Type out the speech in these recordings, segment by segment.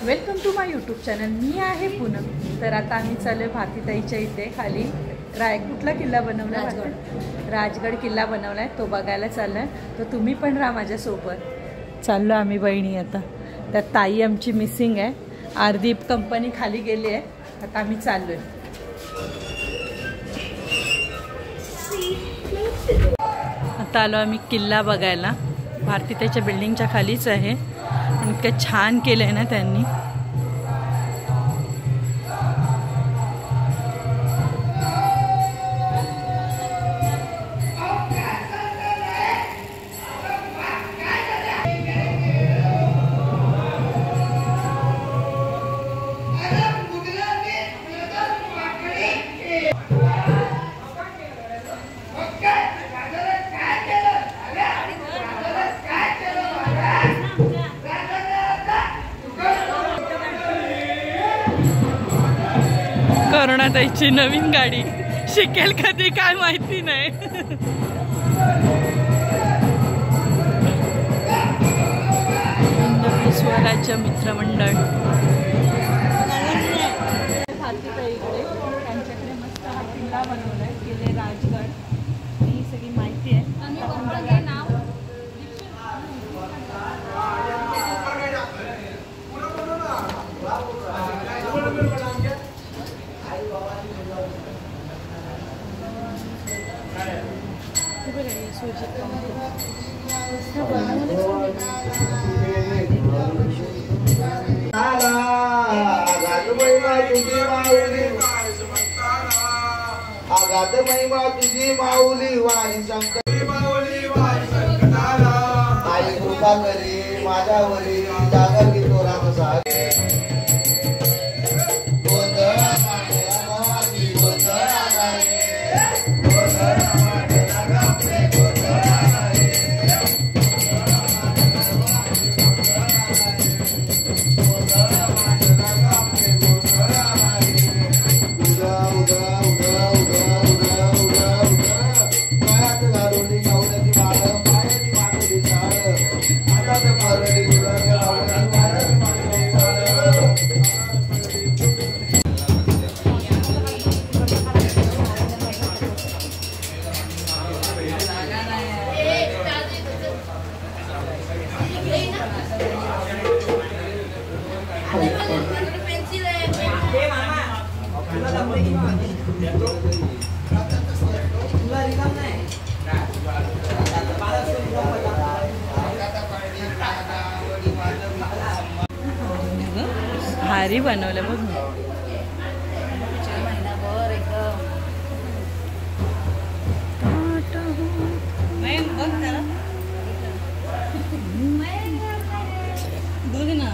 Welcome to my YouTube channel. मी आहे पूनम। तर आता आम्ही चाललो भारतीताईच्या इथे खाली कुठला किल्ला बनवला आहे? राजगड किल्ला बनवला आहे, तो बघायला चाललो आहे। तर तुम्ही पण राहा माझ्यासोबत। चाललो आम्ही बहिणी आता। त्यात ताई आमची मिसिंग आहे, अर्धी कंपनी खाली गेली आहे। आता आम्ही चाललोय। आता आलो आम्ही किल्ला बघायला। भारतीताईच्या बिल्डिंगच्या खालीच आहे, पण इतकं छान केलंय ना त्यांनी। करुणाताईची नवीन गाडी शिकेल कधी काय माहिती नाही। स्वराज्य मित्रमंडळ भारतीताईकडे त्यांच्याकडे मस्त हा किल्ला बनवलाय, किल्ले राजगड। ही सगळी माहिती आहे। आगात महिमा तुझी माऊली वाणी शंकर आई कृपा करी माझ्यावरी जागा घेतो रामसा। भारी बनवलं बघ। बघ ना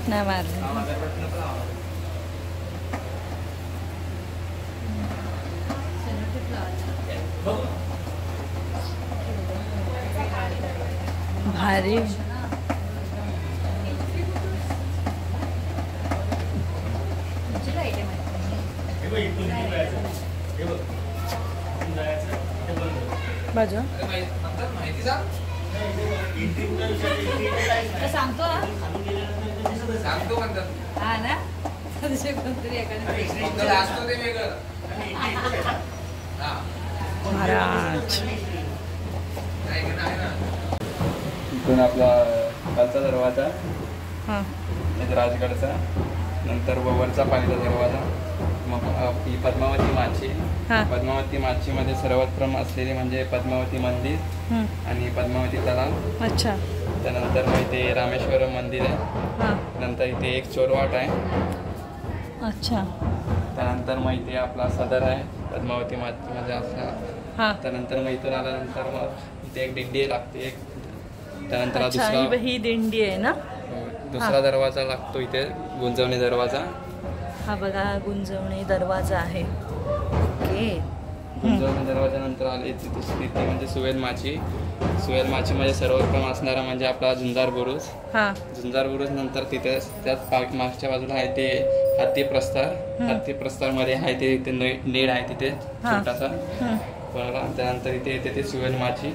नाही मारले। भारी बाजू सांगतो हा ना महाराज। इथून आपला खालचा दरवाजा, राजगडचा, नंतर वरचा पाणीचा दरवाजा, मग ही पद्मावती माची। पद्मावती माचीमध्ये सर्वप्रथम असलेले म्हणजे पद्मावती मंदिर आणि पद्मावती तलाव। अच्छा। त्यानंतर मग इथे रामेश्वरम मंदिर आहे। नंतर इथे एक चोरवाट आहे। अच्छा। त्यानंतर मग इथे आपला सदर आहे पद्मावती माचीमध्ये असला। त्यानंतर मग इथून आल्यानंतर मग इथे एक दिंडी लागते, एक त्यानंतर हा अच्छा, दुसरा ही दिंडी आहे ना. दुसरा दरवाजा लागतो इथे, गुंजवणी दरवाजा. हा बघा गुंजवणी दरवाजा आहे. ओके. गुंजवणी दरवाजानंतर आली ती दुसरी, ती म्हणजे सुवेल माची. सुवेल माची म्हणजे सर्वोत्तम असणारा म्हणजे आपला झुंजार बुरुज. झुंजार बुरुज नंतर तिथे त्याच मागच्या बाजूला आहे ते हत्ती प्रस्तार. हत्ती प्रस्तार मध्ये आहे ते इथे नेड आहे तिथे छोटासा. त्यानंतर इथे येते ते सुवेल माची.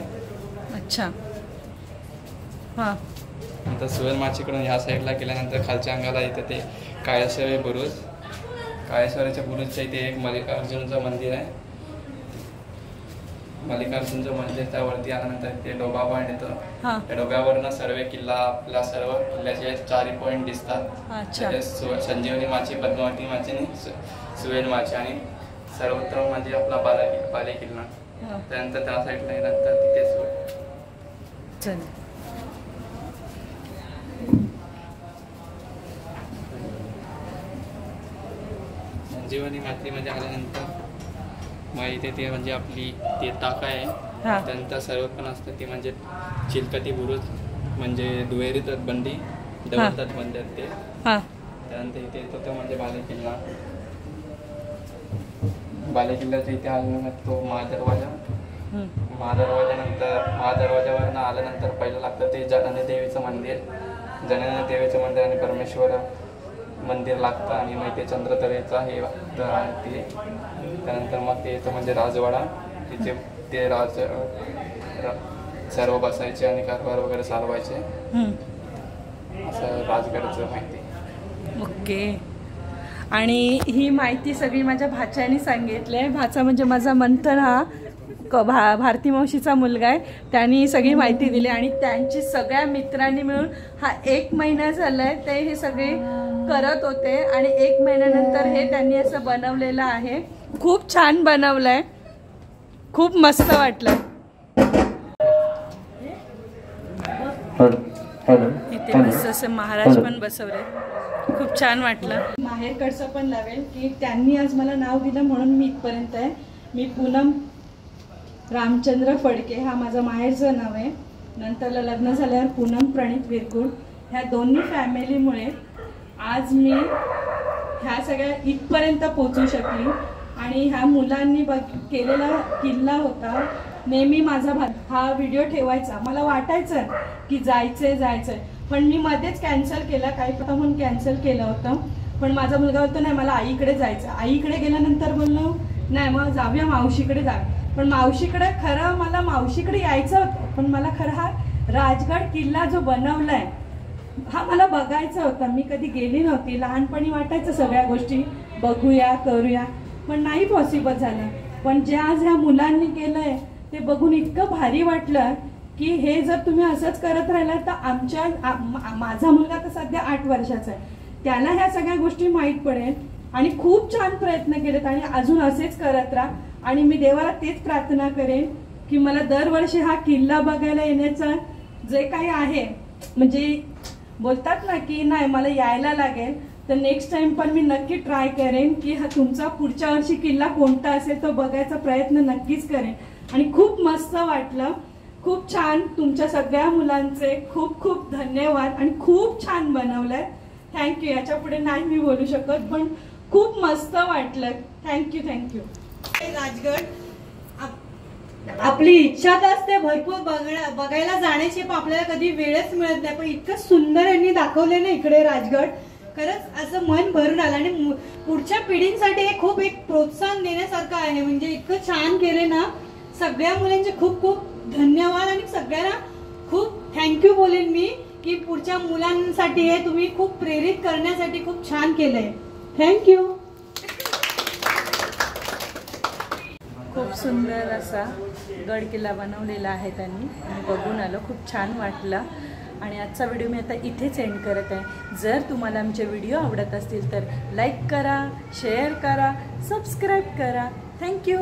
अच्छा. हा. नंतर सुवेल माचीकडून ह्या साईडला गेल्यानंतर खालच्या अंगाला इथे ते काळेश्वरी बुरुज. काळेश्वरीच्या बुरुजच्या इथे एक मल्लिकार्जुनचं मंदिर आहे. मल्लिकार्जुनचं मंदिर त्यावरती आल्यानंतर ते डोबा पॉईंट येतं. त्या डोब्यावरनं सर्व किल्ला, आपल्या सर्व किल्ल्याचे 4 पॉईंट दिसतात. संजीवनी माची, पद्मावती माची आणि सुवेल माची आणि सर्वोत्तम म्हणजे आपला बाले किल्ला. त्यानंतर त्या साईडला नंतर तिथे संजीवनी माती म्हणजे आल्यानंतर मग इथे ते म्हणजे आपली ते टाका आहे. त्यानंतर सर्वोत्तम असतं ते म्हणजे चिलकती बुरुज, म्हणजे दुहेरी तटबंदी, डबल तटबंदी आहेत ते. त्यानंतर इथे येतो तो म्हणजे बाले किल्ला. बाले किल्ल्याच्या इथे आल्यानंतर तो महादरवाजा. महादरवाजावरनं आल्यानंतर पहिलं लागतं ते जननी देवीचं मंदिर. जननी देवीचं मंदिर आणि परमेश्वर मंदिर लागतं आणि मग ते चंद्रतरेचा हे आहे ते. त्यानंतर मग ते येतं म्हणजे राजवाडा. तिथे ते सर्व बसायचे आणि कारभार वगैरे चालवायचे. असं राजगडचं माहिती. ओके. आणि ही माहिती सगळी माझ्या भाच्याने सांगितली आहे. भाचा म्हणजे माझा मंथन हा भारती मावशीचा मुलगा आहे. त्यांनी सगळी माहिती दिली आणि त्यांची सगळ्या मित्रांनी मिळून हा 1 महिना झालाय ते हे सगळे करत होते आणि 1 महिन्यानंतर हे त्यांनी असं बनवलेलं आहे. खूप छान बनवलंय, खूप मस्त वाटलं. इथे मस्त असं महाराज पण बसवले, खूप छान वाटलं. माहेरकडचं पण लावेल की त्यांनी आज मला नाव दिलं म्हणून मी इथपर्यंत आहे. मी पूनम रामचंद्र फडके हा माझं माहेरचं नाव आहे. नंतरला लग्न झाल्यावर पूनम प्रणित विरकुड. ह्या दोन्ही फॅमिलीमुळे आज मी ह्या सगळ्या इथपर्यंत पोचू शकली. आणि ह्या मुलांनी केलेला किल्ला होता. नेहमी माझा हा व्हिडिओ ठेवायचा. मला वाटायचं की जायचंय पण मी मध्येच कॅन्सल केला, काही पता म्हणून कॅन्सल केलं होतं. पण माझा मुलगा होता नाही मला आईकडे जायचं. आईकडे गेल्यानंतर बोललो नाही मग जाऊया मावशीकडे जाऊया. पण मावशीकडे खरं मला मावशीकडे यायचं होतं पण मला खरं हा राजगड किल्ला जो बनवलाय हा मला बघायचा होता. मी कधी गेली नव्हती. लहानपणी वाटायचं सगळ्या गोष्टी बघूया करूया पण नाही पॉसिबल झालं. पण जे आज ह्या मुलांनी केलंय ते बघून इतकं भारी वाटलं की हे जर तुम्ही असंच करत राहिला तर माझा मुलगा तर सध्या 8 वर्षाचा आहे, त्याला ह्या सगळ्या गोष्टी माहीत पडेल. आणि खूप छान प्रयत्न केलेत आणि अजून असेच करत राहा. आणि मी देवाला तेच प्रार्थना करेन की मला दरवर्षी हा किल्ला बघायला येण्याचं जे काही आहे म्हणजे बोलतात ना की नाही मला यायला लागेल तर नेक्स्ट टाइम पण मी नक्की ट्राय करेन की हा तुमचा पुढच्या वर्षी किल्ला कोणता असेल तो बघायचा प्रयत्न नक्कीच करेन. आणि खूप मस्त वाटलं, खूप छान. तुमच्या सगळ्या मुलांचे खूप खूप धन्यवाद आणि खूप छान बनवलंय. थँक्यू. याच्या पुढे नाही मी बोलू शकत पण खूप मस्त वाटलं. थँक्यू. राजगड आपली इच्छा तर असते भरपूर बघायला जाण्याची पण आपल्याला कधी वेळच मिळत नाही. पण इतकं सुंदर यांनी दाखवले ना इकडे राजगड, खरंच असं मन भरून आलं. आणि पुढच्या पिढींसाठी हे खूप एक प्रोत्साहन देण्यासारखं आहे. म्हणजे इतकं छान केले ना. सगळ्या मुलांचे खूप खूप धन्यवाद आणि सगळ्यांना खूप थँक्यू बोलेन मी की पुढच्या मुलांसाठी हे तुम्ही खूप प्रेरित करण्यासाठी खूप छान केलंय. थँक्यू. खूप सुंदर असा गड किल्ला बनवलेला आहे त्यांनी. बघून आलो, खूप छान वाटलं. आणि आजचा व्हिडिओ मी आता इथेच एंड करत आहे. जर तुम्हाला आमचे व्हिडिओ आवडत असतील तर लाईक करा, शेअर करा, सबस्क्राईब करा. थँक्यू.